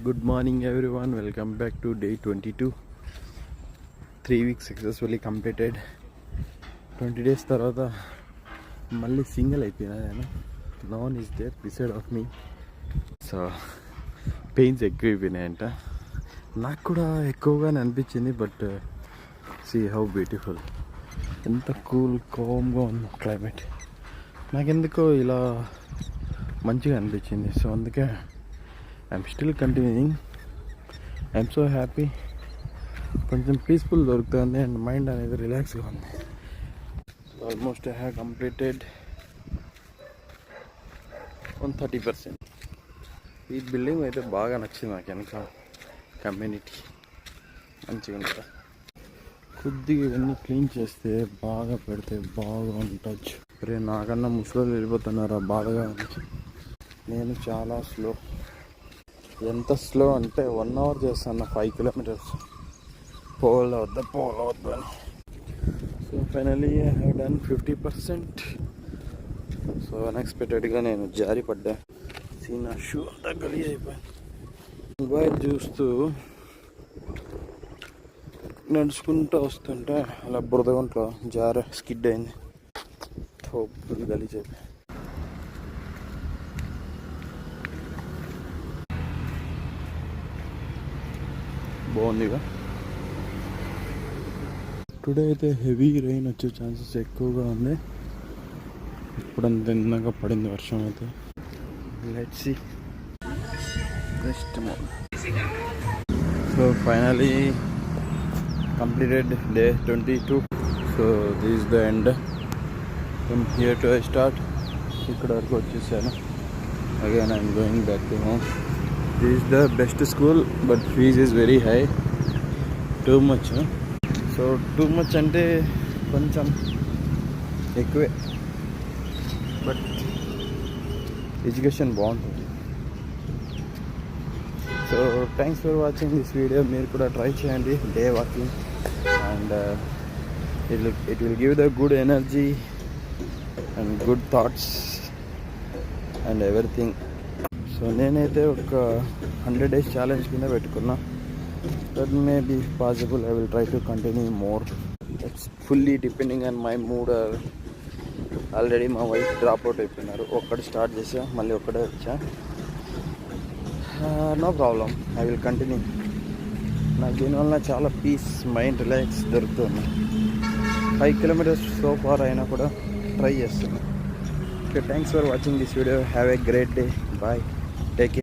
Good morning everyone, welcome back to day 22. 3 weeks successfully completed. 20 days tarvata malli single ayipina nenu. No one is there beside of me, so pains ఎక్కువైపోయినాయంట. నాకు కూడా ఎక్కువగానే అనిపించింది, but see how beautiful, ఎంత cool కామ్గా ఉంది climate. నాకెందుకో ఇలా మంచిగా అనిపించింది. సో అందుకే I'm still continuing. I'm so happy. కొంచెం పీస్ఫుల్ దొరుకుతుంది అండ్ మైండ్ అనేది రిలాక్స్గా ఉంది. Almost I have completed 130%. ఈ బిల్డింగ్ అయితే బాగా నచ్చింది నాకు. వెనక కమ్యూనిటీ మంచిగా ఉంటుంది. కొద్దిగా ఇవన్నీ క్లీన్ చేస్తే బాగా పెడితే బాగా ఉంటుంది. రే నాకన్నా ముసలి వెళ్ళిపోతున్నారా, బాధగా ఉంది. నేను చాలా స్లో. ఎంత స్లో అంటే 1 hour చేస్తాను 5 kilometers. పోలవద్దు అని. So finally I have done 50%. So అన్ఎక్స్పెక్టెడ్గా నేను జారి పడ్డా. నా షూ అంతా గలీజ్ అయిపోయింది. మొబైల్ చూస్తూ నడుచుకుంటూ వస్తుంటే అలా బురదగుంట్లో స్కిడ్ అయింది. ఫుల్ గలీజ్ అయిపోయింది. బాగుందిగా. టుడే అయితే హెవీ రెయిన్ వచ్చే ఛాన్సెస్ ఎక్కువగా ఉంది. ఇప్పుడంత ఇందాక పడింది వర్షం అయితే. Let's see next morning. So finally completed day 22. So this is the end. From here to I start. ఇక్కడ వరకు వచ్చేసాను. Again I'm going back to home. This is the best school, but fees is very high. Too much. So too much అంటే కొంచెం ఎక్కువే, but education బాగుంటుంది. So thanks for watching this video. మీరు కూడా try చేయండి day walking, and it will give the good energy and good thoughts and everything. So నేనైతే ఒక 100 days challenge కింద పెట్టుకున్నా. That may be possible. I will try to continue more. It's fully depending on my mood. Already మా wife drop out అయిపోయినారు. ఒక్కడు start చేసా, మళ్ళీ ఒక్కడే వచ్చా. No problem, I will continue. నాకు దీనివల్ల చాలా పీస్, మైండ్ రిలాక్స్ దొరుకుతుంది. 5 kilometers సో ఫార్ అయినా కూడా ట్రై చేస్తున్నా. Okay, thanks for watching this video. Have a great day. Bye. Take care.